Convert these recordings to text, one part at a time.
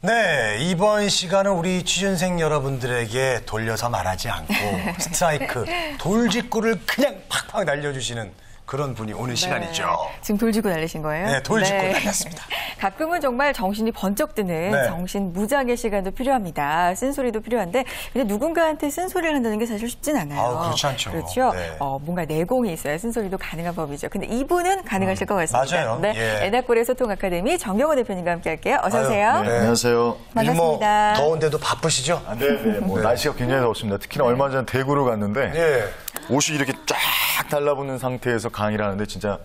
네, 이번 시간은 우리 취준생 여러분들에게 돌려서 말하지 않고 스트라이크, 돌직구를 그냥 팍팍 날려주시는 그런 분이 오는 시간이죠. 지금 돌직구 날리신 거예요? 네, 돌직구 날렸습니다. 가끔은 정말 정신이 번쩍 드는 정신 무장의 시간도 필요합니다. 쓴소리도 필요한데 근데 누군가한테 쓴소리를 한다는 게 사실 쉽진 않아요. 그렇지 않죠. 그렇죠. 네. 뭔가 내공이 있어야 쓴소리도 가능한 법이죠. 근데 이분은 가능하실 것 같습니다. 맞아요. 네, 예. 애나골의 소통 아카데미 정경호 대표님과 함께할게요. 어서 오세요. 네. 안녕하세요. 반갑습니다. 더운데도 바쁘시죠? 네네. 날씨가 굉장히 덥습니다. 특히나 얼마 전에 대구로 갔는데 옷이 이렇게 쫙 달라붙는 상태에서 강의를 하는데 진짜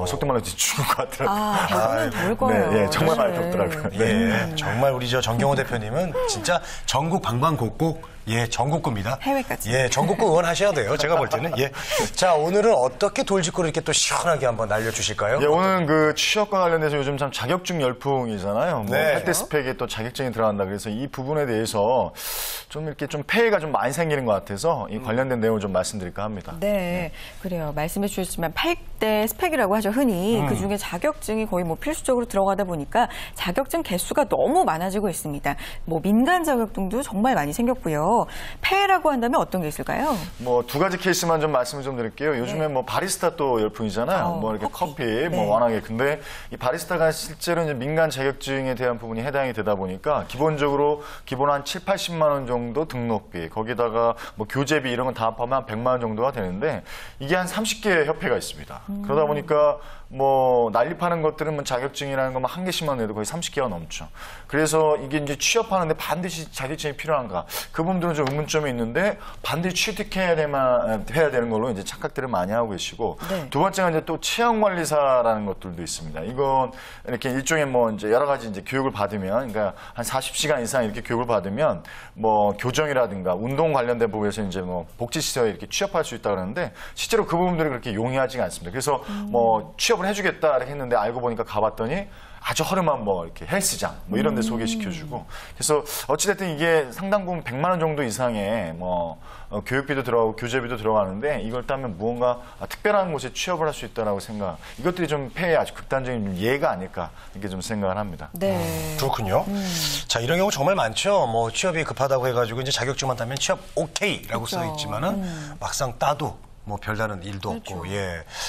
속도 말로 죽을 것 같더라고요. 대구는 더울 거예요. 네, 정말 많이 덥더라고요. 네, 정말 우리 정경호 대표님은 진짜 전국 방방곡곡 전국구입니다. 해외까지. 전국구 응원하셔야 돼요. 제가 볼 때는. 자, 오늘은 어떻게 돌직구를 이렇게 또 시원하게 한번 날려주실까요? 오늘은 그 취업과 관련돼서 요즘 참 자격증 열풍이잖아요. 할때 스펙에 또 자격증이 들어간다. 그래서 이 부분에 대해서 좀 이렇게 좀 폐해가 좀 많이 생기는 것 같아서 이 관련된 내용을 좀 말씀드릴까 합니다. 네, 그래요. 말씀해 주셨지만 8대 스펙이라고 하죠, 흔히. 그중에 자격증이 거의 뭐 필수적으로 들어가다 보니까 자격증 개수가 너무 많아지고 있습니다. 뭐 민간 자격증도 정말 많이 생겼고요. 폐해라고 한다면 어떤 게 있을까요? 뭐 두 가지 케이스만 좀 말씀을 좀 드릴게요. 요즘에 뭐 바리스타 또 열풍이잖아요. 뭐 이렇게 커피 뭐 워낙에. 근데 이 바리스타가 실제로 이제 민간 자격증에 대한 부분이 해당이 되다 보니까 기본적으로 기본 한 7, 80만 원 정도 등록비, 거기다가 뭐 교재비 이런 건 다 합하면 한 100만 원 정도가 되는데 이게 한 30개 협회가 있습니다. 그러다 보니까 뭐 난립하는 것들은 뭐 자격증이라는 것만 한 개씩만 내도 거의 30개가 넘죠. 그래서 이게 이제 취업하는데 반드시 자격증이 필요한가? 그 부분들은 좀 의문점이 있는데 반드시 취득해야 되는 걸로 이제 착각들을 많이 하고 계시고 두 번째가 이제 또 체형관리사라는 것들도 있습니다. 이건 이렇게 일종의 뭐 이제 여러 가지 이제 교육을 받으면 그러니까 한 40시간 이상 이렇게 교육을 받으면 뭐 교정이라든가 운동 관련된 부분에서 이제 뭐 복지시설에 이렇게 취업할 수 있다 그러는데 실제로 그 부분들이 그렇게 용이하지가 않습니다. 그래서 뭐 취업을 해주겠다 이렇게 했는데 알고 보니까 가봤더니 아주 허름한 뭐 이렇게 헬스장 뭐 이런 데 소개시켜주고 그래서 어찌됐든 이게 상당 부분 100만 원 정도 이상의 뭐 교육비도 들어가고 교재비도 들어가는데 이걸 따면 무언가 특별한 곳에 취업을 할 수 있다라고 생각. 이것들이 좀 폐해 아주 극단적인 예가 아닐까 이렇게 좀 생각을 합니다. 네. 그렇군요. 자, 이런 경우 정말 많죠. 뭐 취업이 급하다고 해가지고 이제 자격증만 따면 취업 오케이라고 써 있지만은 막상 따도 뭐 별다른 일도 없고,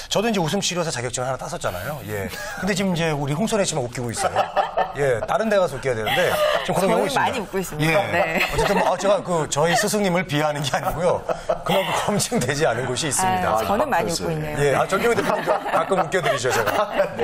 저도 이제 웃음치료사 자격증 하나 땄었잖아요. 근데 지금 이제 우리 홍선혜 씨만 웃기고 있어요. 다른 데 가서 웃겨야 되는데 좀 그런 경우 있습니다. 많이 웃고 있습니다. 네. 어쨌든 뭐 제가 저희 스승님을 비하하는 게 아니고요. 그만큼 검증되지 않은 곳이 있습니다. 저는 많이 웃고 있네요. 정경호 대표님도 가끔 웃겨드리죠, 제가.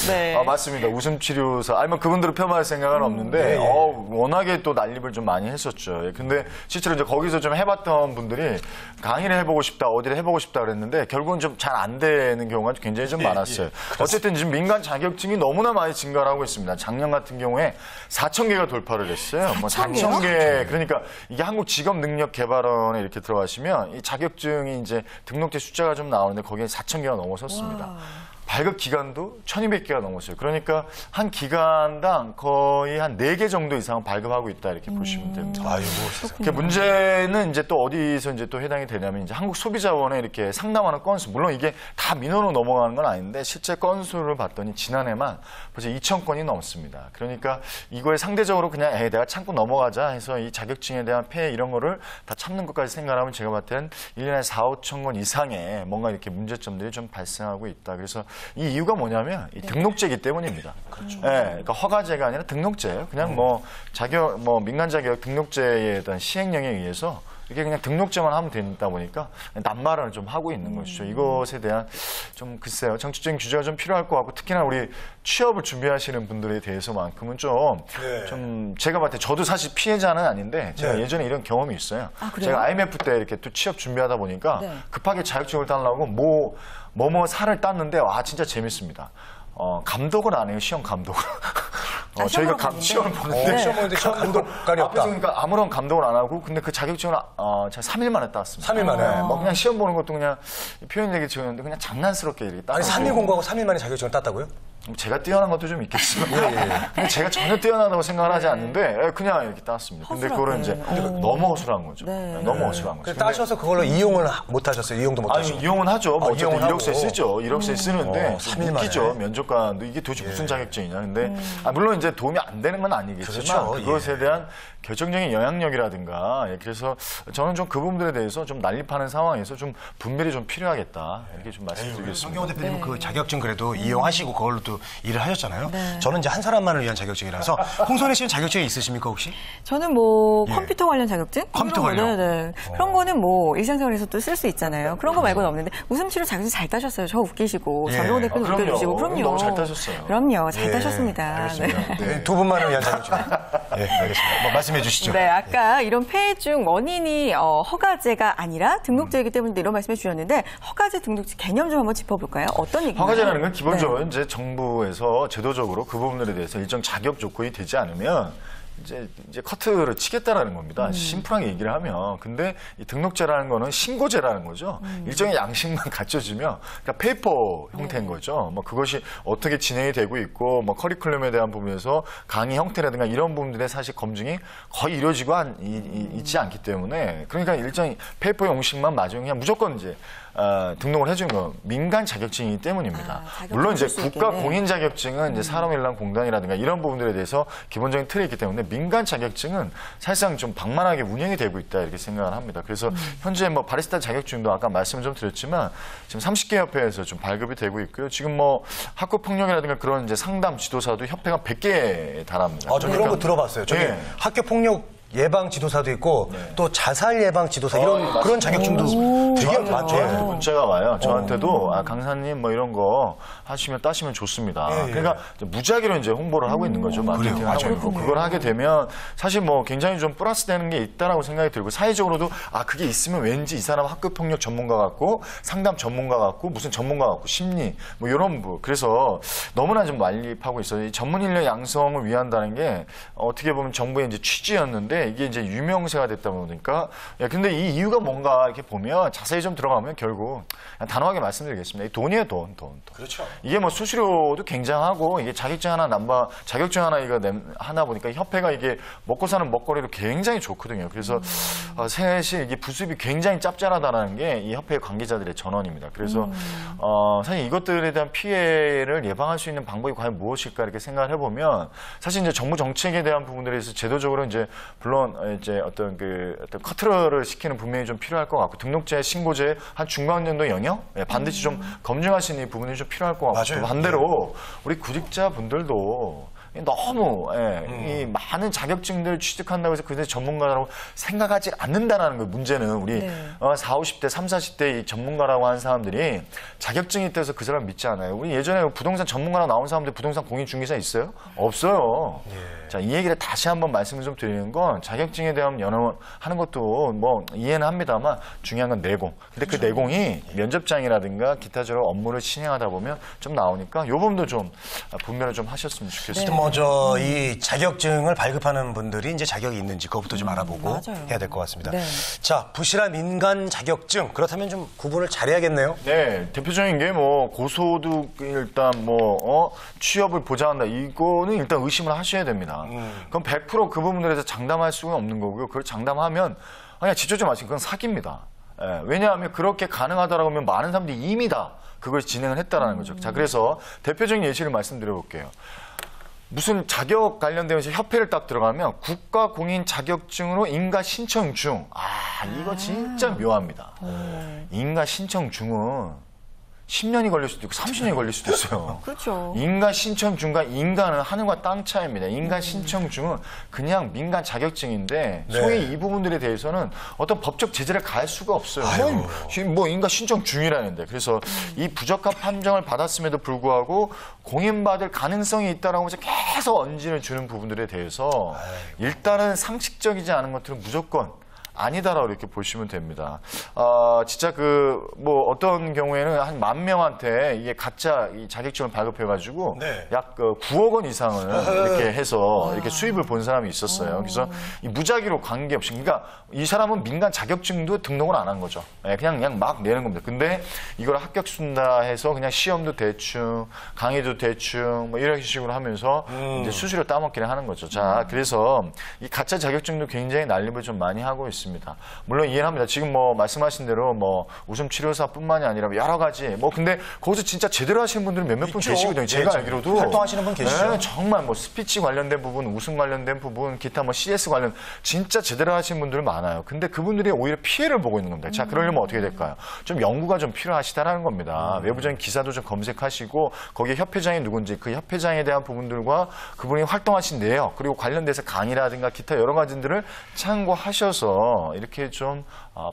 네. 맞습니다. 웃음치료사. 아니면 그분들을 폄하할 생각은 없는데, 워낙에 또 난립을 좀 많이 했었죠. 근데 실제로 이제 거기서 좀 해봤던 분들이 강의를 해보고 싶다, 어디를 해보고 싶다 그랬는데, 결국은 좀 잘 안 되는 경우가 굉장히 좀 많았어요. 어쨌든 지금 민간 자격증이 너무나 많이 증가를 하고 있습니다. 작년 같은 경우에 4,000개가 돌파를 했어요. 4,000개. 그러니까 이게 한국직업능력개발원에 이렇게 들어가시면 이 자격증이 이제 등록된 숫자가 좀 나오는데 거기에 4,000개가 넘어섰습니다. 발급 기간도 1,200개가 넘었어요. 그러니까 한 기간당 거의 한 4개 정도 이상은 발급하고 있다 이렇게 보시면 됩니다. 그 문제는 이제 또 어디서 이제 또 해당이 되냐면 이제 한국소비자원에 이렇게 상담하는 건수, 물론 이게 다 민원으로 넘어가는 건 아닌데 실제 건수를 봤더니 지난해만 벌써 2,000건이 넘습니다. 그러니까 이거에 상대적으로 그냥 내가 참고 넘어가자 해서 이 자격증에 대한 폐해 이런 거를 다 참는 것까지 생각하면 제가 봤을 때는 1년에 4,000~5,000 건 이상의 뭔가 이렇게 문제점들이 좀 발생하고 있다. 그래서 이 이유가 뭐냐면 이 등록제이기 때문입니다. 그러니까 허가제가 아니라 등록제예요. 그냥 뭐 민간 자격 등록제에 대한 시행령에 의해서 이게 그냥 등록제만 하면 된다 보니까 낱말을 좀 하고 있는 것이죠. 이것에 대한 좀 글쎄요, 정치적인 규제가 좀 필요할 것 같고 특히나 우리 취업을 준비하시는 분들에 대해서만큼은 좀 제가 봤을 때 저도 사실 피해자는 아닌데 제가 예전에 이런 경험이 있어요. 제가 IMF 때 이렇게 또 취업 준비하다 보니까 급하게 자격증을 따려고 뭐뭐 사를 땄는데 와 진짜 재밌습니다. 감독을 안 해요. 시험 감독을. 저희가 시험을 보는데 시험 보는데 시험 감독관이 없다. 그러니까 아무런 감독을 안 하고 근데 그 자격증을 제가 3일 만에 땄습니다. 3일 만에? 뭐 그냥 시험 보는 것도 그냥 표현 얘기 지었는데 그냥 장난스럽게 이렇게 땄어요. 아니 3일 공부하고 3일 만에 자격증을 땄다고요? 제가 뛰어난 것도 좀 있겠지만 근데 제가 전혀 뛰어나다고 생각을 하지 않는데 그냥 이렇게 땄습니다. 근데 그거는 이제 너무 허술한 거죠. 너무 허술한 거죠. 따셔서 그걸로 이용을 못 하셨어요? 이용도 못 하셨어요? 이용은 하죠. 뭐 어쨌든 이용은 이력서에 하고. 쓰죠. 이력서에 쓰는데 3일 만에. 웃기죠. 면접관도 이게 도대체 무슨 자격증이냐. 근데 물론 이제 도움이 안 되는 건 아니겠지만 그렇죠. 그것에 대한 결정적인 영향력이라든가 그래서 저는 좀 그 부분들에 대해서 좀 난립하는 상황에서 좀 분별이 좀 필요하겠다. 이렇게 좀 말씀드리겠습니다. 성경호 대표님은 그 자격증 그래도 이용하시고 그걸로 또 일을 하셨잖아요. 저는 이제 한 사람만을 위한 자격증이라서 홍선혜 씨는 자격증이 있으십니까 혹시? 저는 뭐 컴퓨터 관련 자격증? 컴퓨터 그런 관련? 거는, 그런 거는 뭐 일상생활에서 또 쓸 수 있잖아요. 그런 거 말고는 없는데 웃음치료 자격증 잘 따셨어요. 저 웃기시고 전용호 대표는 그럼요. 웃겨주시고 그럼요. 너무 잘 따셨어요. 그럼요. 잘 따셨습니다. 알겠습니다. 네. 네. 두 분만을 위한 자격증. 네, 알겠습니다. 뭐 말씀해 주시죠. 네, 아까 이런 폐해증 원인이 허가제가 아니라 등록제이기 때문에 이런 말씀해 주셨는데 허가제 등록제 개념 좀 한번 짚어볼까요? 어떤 얘기인가요? 허가제라는 건 기본적으로 이제 정부에서 제도적으로 그 부분들에 대해서 일정 자격 조건이 되지 않으면 이제 커트를 치겠다라는 겁니다. 심플하게 얘기를 하면. 근데 이 등록제라는 거는 신고제라는 거죠. 일정의 양식만 갖춰지면 그러니까 페이퍼 형태인 거죠. 뭐 그것이 어떻게 진행이 되고 있고 뭐 커리큘럼에 대한 부분에서 강의 형태라든가 이런 부분들의 사실 검증이 거의 이루어지고 있지 않기 때문에 그러니까 일정의 페이퍼 형식만 맞으면 그냥 무조건 이제 등록을 해주는 건 민간 자격증이기 때문입니다. 물론 이제 국가 공인 자격증은 이제 산업인란공단이라든가 이런 부분들에 대해서 기본적인 틀이 있기 때문에 민간 자격증은 사실상 좀 방만하게 운영이 되고 있다 이렇게 생각을 합니다. 그래서 현재 뭐 바리스타 자격증도 아까 말씀을 좀 드렸지만 지금 30개 협회에서 좀 발급이 되고 있고요. 지금 뭐 학교 폭력이라든가 그런 이제 상담 지도사도 협회가 100개에 달합니다. 저 그런 거 들어봤어요. 저기 네. 학교 폭력 예방 지도사도 있고 또 자살 예방 지도사 이런 그런 자격증도 되게 많죠. 저한테도 문자가 와요. 저한테도 강사님 뭐 이런 거 하시면 따시면 좋습니다. 그러니까 이제 무작위로 이제 홍보를 하고 있는 거죠. 마케팅을 하고 있는 거. 그걸 하게 되면 사실 뭐 굉장히 좀 플러스 되는 게 있다라고 생각이 들고 사회적으로도 그게 있으면 왠지 이 사람 학교 폭력 전문가 같고 상담 전문가 같고 무슨 전문가 같고 심리 뭐 이런 그래서 너무나 좀 난립하고 있어요. 이 전문 인력 양성을 위한다는 게 어떻게 보면 정부의 이제 취지였는데 이게 이제 유명세가 됐다 보니까 근데 이 이유가 뭔가 이렇게 보면 자세히 좀 들어가면 결국 그냥 단호하게 말씀드리겠습니다. 이 돈이에요, 돈. 그렇죠. 이게 뭐 수수료도 굉장하고 이게 자격증 하나 이거 하나 보니까 협회가 이게 먹고 사는 먹거리로 굉장히 좋거든요. 그래서 사실 이게 부수입이 굉장히 짭짤하다는 게 이 협회 관계자들의 전언입니다. 그래서 사실 이것들에 대한 피해를 예방할 수 있는 방법이 과연 무엇일까 이렇게 생각을 해보면 사실 이제 정부 정책에 대한 부분들에 대해서 제도적으로 이제 물론 이제 어떤 커트를 시키는 분명히 좀 필요할 것 같고 등록제, 신고제 한 중간 정도 영역 반드시 좀 검증할 수 있는 부분이 좀 필요할 것 같고 또 반대로 우리 구직자분들도 너무 이 많은 자격증들 취득한다고 해서 그들 전문가라고 생각하지 않는다라는 거예요. 문제는 우리 40, 50대, 30, 40대 이 전문가라고 하는 사람들이 자격증이 있다고 해서 그 사람 믿지 않아요. 우리 예전에 부동산 전문가라고 나온 사람들 부동산 공인중개사 있어요? 없어요. 자, 이 얘기를 다시 한번 말씀을 좀 드리는 건 자격증에 대한 연호하는 것도 뭐 이해는 합니다만 중요한 건 내공. 근데 그 내공이 면접장이라든가 기타적으로 업무를 진행하다 보면 좀 나오니까 이 부분도 좀 분별을 좀 하셨으면 좋겠습니다. 이 자격증을 발급하는 분들이 이제 자격이 있는지 그것부터 좀 알아보고 해야 될 것 같습니다. 자, 부실한 민간 자격증 그렇다면 좀 구분을 잘해야겠네요. 네, 대표적인 게 뭐 고소득 일단 뭐 취업을 보장한다 이거는 일단 의심을 하셔야 됩니다. 그럼 100% 그 부분들에 대해서 장담할 수가 없는 거고요. 그걸 장담하면 그냥 지켜주지 마시고 그건 사기입니다. 왜냐하면 그렇게 가능하다라고 하면 많은 사람들이 이미 다 그걸 진행을 했다라는 거죠. 자, 그래서 대표적인 예시를 말씀드려 볼게요. 무슨 자격 관련되면서 협회를 딱 들어가면 국가 공인 자격증으로 인가 신청 중. 이거 진짜 묘합니다. 인가 신청 중은 10년이 걸릴 수도 있고 30년이 걸릴 수도 있어요. 그렇죠. 인가 신청 중과 인가는 하늘과 땅 차이입니다. 인가 신청 중은 그냥 민간 자격증인데 소위 이 부분들에 대해서는 어떤 법적 제재를 가할 수가 없어요. 뭐 인가 신청 중이라는데. 그래서 이 부적합 판정을 받았음에도 불구하고 공인받을 가능성이 있다라고 해서 계속 언질을 주는 부분들에 대해서 일단은 상식적이지 않은 것들은 무조건 아니다라고 이렇게 보시면 됩니다. 진짜 뭐 어떤 경우에는 한 10,000명한테 이게 가짜 이 자격증을 발급해가지고 네. 약 9억 원 이상을 이렇게 해서 이렇게 수입을 본 사람이 있었어요. 그래서 이 무작위로 관계없이, 그러니까 이 사람은 민간 자격증도 등록을 안 한 거죠. 그냥 막 내는 겁니다. 근데 이걸 합격 쓴다 해서 그냥 시험도 대충, 강의도 대충, 뭐 이런 식으로 하면서 이제 수수료 따먹기를 하는 거죠. 자, 그래서 이 가짜 자격증도 굉장히 난립을 좀 많이 하고 있습니다. 물론 이해는 합니다. 지금 뭐 말씀하신 대로 뭐 웃음 치료사뿐만이 아니라 여러 가지 뭐 근데 거기서 진짜 제대로 하시는 분들은 몇몇 분 있죠. 계시거든요. 제가 네, 알기로도 활동하시는 분 계시죠. 네, 정말 뭐 스피치 관련된 부분, 웃음 관련된 부분, 기타 뭐 CS 관련 진짜 제대로 하시는 분들 많아요. 근데 그분들이 오히려 피해를 보고 있는 겁니다. 자, 그러려면 어떻게 될까요? 좀 연구가 좀 필요하시다라는 겁니다. 외부적인 기사도 좀 검색하시고 거기에 협회장이 누군지 그 협회장에 대한 부분들과 그분이 활동하신 내역 그리고 관련돼서 강의라든가 기타 여러 가지들을 참고하셔서 이렇게 좀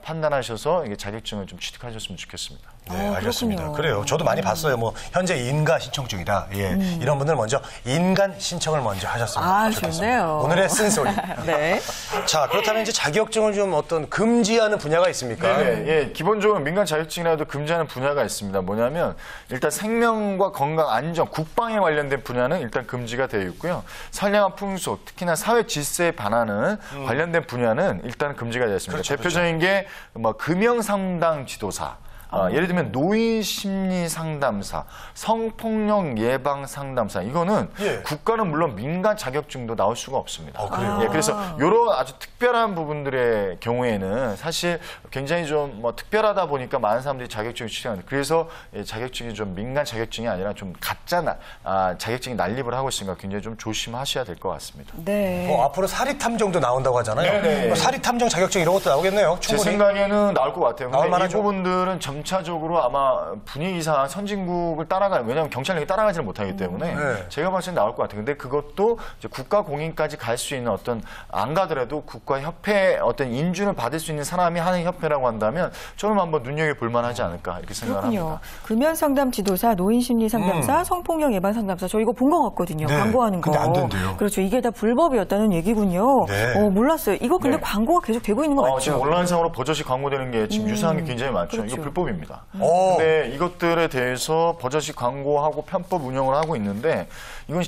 판단하셔서 이게 자격증을 좀 취득하셨으면 좋겠습니다. 네, 알겠습니다. 그렇군요. 그래요. 저도 많이 봤어요. 뭐 현재 인가 신청 중이다. 예, 이런 분들 먼저 인간 신청을 먼저 하셨으면 좋겠습니다. 좋네요. 오늘의 쓴소리. 네. 자, 그렇다면 이제 자격증을 좀 어떤 금지하는 분야가 있습니까? 네, 예, 기본적으로 민간 자격증이라도 금지하는 분야가 있습니다. 뭐냐면 일단 생명과 건강, 안전, 국방에 관련된 분야는 일단 금지가 되어 있고요. 선량한 풍속, 특히나 사회 질서에 반하는 관련된 분야는 일단 금지가 되어 있습니다. 그렇죠, 대표적인 게 뭐 금형 상담 지도사. 예를 들면 노인 심리 상담사, 성폭력 예방 상담사 이거는 예. 국가는 물론 민간 자격증도 나올 수가 없습니다. 그래요? 예, 그래서 이런 아주 특별한 부분들의 경우에는 사실 굉장히 좀 뭐 특별하다 보니까 많은 사람들이 자격증을 취득하는데 그래서 자격증이 좀 민간 자격증이 아니라 좀 가짜 자격증이 난립을 하고 있으니까 굉장히 좀 조심하셔야 될 것 같습니다. 네. 뭐 앞으로 사립탐정도 나온다고 하잖아요. 네네. 뭐 사립탐정 자격증 이런 것도 나오겠네요. 제 충분히. 생각에는 나올 것 같아요. 나올 근데 이 만하죠. 부분들은 점차적으로 아마 분위기상 선진국을 따라가는, 왜냐하면 경찰력이 따라가지를 못하기 때문에 네. 제가 봤을 때 나올 것 같아요. 근데 그것도 이제 국가 공인까지 갈 수 있는 어떤, 안 가더라도 국가협회 어떤 인준을 받을 수 있는 사람이 하는 협회라고 한다면 저는 한번 눈여겨볼 만하지 않을까 이렇게 생각을 그렇군요. 합니다. 금연 상담 지도사, 노인 심리 상담사, 성폭력 예방 상담사. 저 이거 본 것 같거든요. 네. 광고하는 거. 근데 안 된대요. 그렇죠. 이게 다 불법이었다는 얘기군요. 네. 몰랐어요. 이거 근데 네. 광고가 계속 되고 있는 거 맞죠? 지금 온라인상으로 버젓이 광고되는 게 지금 유사한 게 굉장히 많죠. 그렇죠. 이거 불법입니다. 오. 근데 이것들에 대해서 버젓이 광고하고 편법 운영을 하고 있는데 이건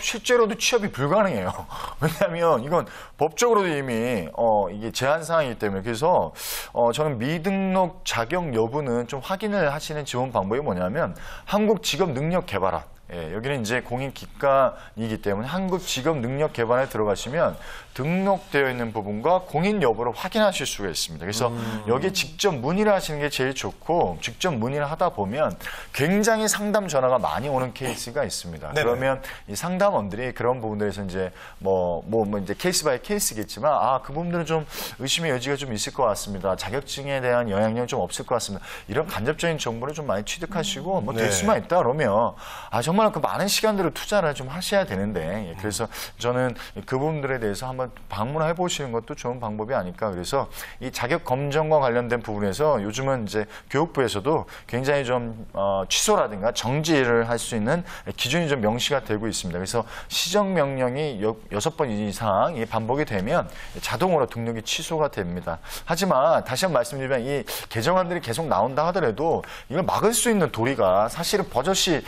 실제로도 취업이 불가능해요. 왜냐하면 이건 법적으로도 이미 이게 제한 사항이기 때문에 그래서 저는 미등록 자격 여부는 좀 확인을 하시는 지원 방법이 뭐냐면 한국직업능력개발원. 예, 여기는 이제 공인기관이기 때문에 한국직업능력개발에 들어가시면 등록되어 있는 부분과 공인 여부를 확인하실 수가 있습니다. 그래서 여기에 직접 문의를 하시는 게 제일 좋고 직접 문의를 하다 보면 굉장히 상담 전화가 많이 오는 케이스가 있습니다. 네네. 그러면 이 상담원들이 그런 부분들에서 이제 뭐 이제 케이스 바이 케이스겠지만 그 부분들은 좀 의심의 여지가 좀 있을 것 같습니다. 자격증에 대한 영향력은 좀 없을 것 같습니다. 이런 간접적인 정보를 좀 많이 취득하시고 뭐 될 네. 수만 있다 그러면 정말 그 많은 시간들을 투자를 좀 하셔야 되는데 그래서 저는 그 부분들에 대해서 한번 방문해 보시는 것도 좋은 방법이 아닐까. 그래서 이 자격 검정과 관련된 부분에서 요즘은 이제 교육부에서도 굉장히 좀 취소라든가 정지를 할 수 있는 기준이 좀 명시가 되고 있습니다. 그래서 시정 명령이 6번 이상 반복이 되면 자동으로 등록이 취소가 됩니다. 하지만 다시 한번 말씀드리면 이 개정안들이 계속 나온다 하더라도 이걸 막을 수 있는 도리가 사실은 버젓이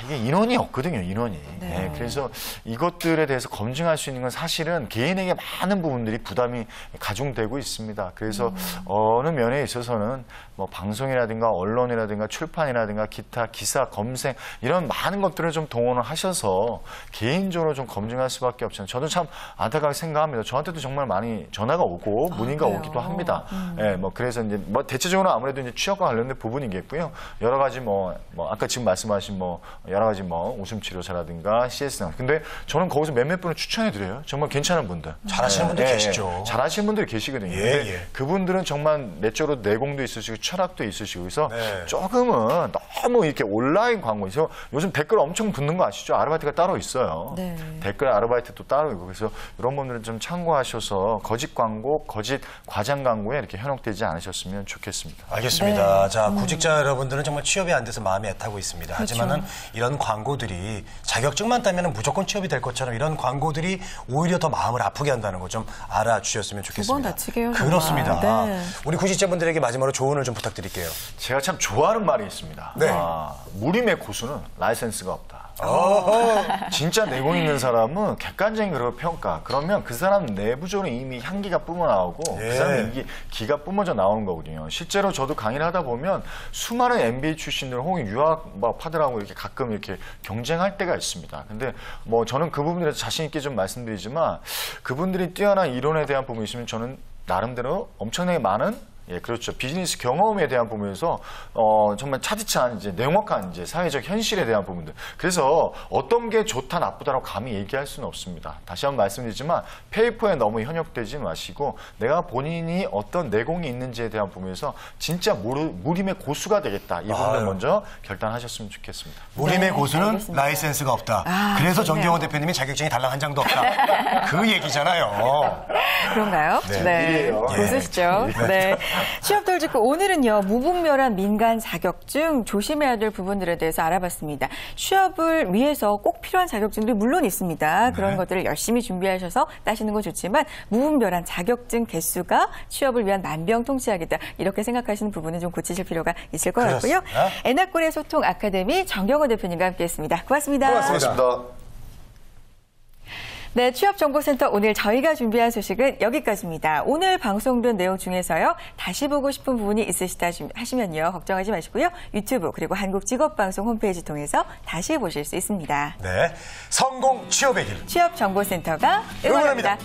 이게 인원이 없거든요, 인원이. 네, 그래서 이것들에 대해서 검증할 수 있는 건 사실은 개인에게 많은 부분들이 부담이 가중되고 있습니다. 그래서 어느 면에 있어서는 뭐 방송이라든가 언론이라든가 출판이라든가 기타 기사 검색 이런 많은 것들을 좀 동원을 하셔서 개인적으로 좀 검증할 수밖에 없잖아요. 저도 참 안타깝게 생각합니다. 저한테도 정말 많이 전화가 오고 문의가 그래요? 오기도 합니다. 예, 뭐 그래서 이제 뭐 대체적으로 아무래도 이제 취업과 관련된 부분이겠고요. 여러 가지 뭐 아까 지금 말씀하신 여러 가지 웃음 치료사라든가 CS. 근데 저는 거기서 몇몇 분을 추천해 드려요. 정말 괜찮은 분들. 잘하시는 분들 계시죠. 잘하시는 분들이 계시거든요. 예, 근데 예. 그분들은 정말 내적으로 내공도 있으시고 철학도 있으시고 그래서 네. 조금은 너무 이렇게 온라인 광고에서 요즘 댓글 엄청 붙는 거 아시죠? 아르바이트가 따로 있어요. 네. 댓글 아르바이트도 따로 있고 그래서 이런 분들은 좀 참고하셔서 거짓 광고, 거짓 과장 광고에 이렇게 현혹되지 않으셨으면 좋겠습니다. 알겠습니다. 자, 구직자 여러분들은 정말 취업이 안 돼서 마음이 애타고 있습니다. 하지만은 이런 광고들이 자격증만 따면 무조건 취업이 될 것처럼 이런 광고들이 오히려 더 마음을 아프게 한다는 거 좀 알아주셨으면 좋겠습니다. 두 번 다치게 해요, 정말. 그렇습니다. 네. 우리 구직자분들에게 마지막으로 조언을 좀 부탁드릴게요. 제가 참 좋아하는 말이 있습니다. 네. 무림의 고수는 라이센스가 없다. 진짜 내공 있는 사람은 객관적인 그런 평가. 그러면 그 사람 내부적으로 이미 향기가 뿜어나오고 예. 그 사람 이게 기가 뿜어져 나오는 거거든요. 실제로 저도 강의를 하다 보면 수많은 MBA 출신들 혹은 유학파들하고 이렇게 가끔 이렇게 경쟁할 때가 있습니다. 근데 뭐 저는 그 부분에 대해서 자신 있게 좀 말씀드리지만 그분들이 뛰어난 이론에 대한 부분이 있으면 저는 나름대로 엄청나게 많은 그렇죠. 비즈니스 경험에 대한 부분에서 정말 차디찬 이제 냉혹한 이제 사회적 현실에 대한 부분들. 그래서 어떤 게 좋다 나쁘다라고 감히 얘기할 수는 없습니다. 다시 한번 말씀드리지만 페이퍼에 너무 현역되지 마시고 내가 본인이 어떤 내공이 있는지에 대한 부분에서 진짜 무림의 고수가 되겠다. 이 부분을 먼저 결단하셨으면 좋겠습니다. 무림의 고수는 알겠습니다. 라이센스가 없다. 그래서 정경원 대표님이 자격증이 달랑 한 장도 없다. 그 얘기잖아요. 그런가요? 네. 고수시죠. 네. 취업 덜짓고 오늘은요, 무분별한 민간 자격증 조심해야 될 부분들에 대해서 알아봤습니다. 취업을 위해서 꼭 필요한 자격증들이 물론 있습니다. 그런 것들을 열심히 준비하셔서 따시는 건 좋지만 무분별한 자격증 개수가 취업을 위한 만병통치약이다. 이렇게 생각하시는 부분은 좀 고치실 필요가 있을 것 같고요. 그렇습니다. 에나콜의 소통 아카데미 정경호 대표님과 함께했습니다. 고맙습니다. 고맙습니다. 네, 취업정보센터 오늘 저희가 준비한 소식은 여기까지입니다. 오늘 방송된 내용 중에서요, 다시 보고 싶은 부분이 있으시다 하시면요, 걱정하지 마시고요. 유튜브 그리고 한국직업방송 홈페이지 통해서 다시 보실 수 있습니다. 네, 성공 취업의 길. 취업정보센터가 응원합니다.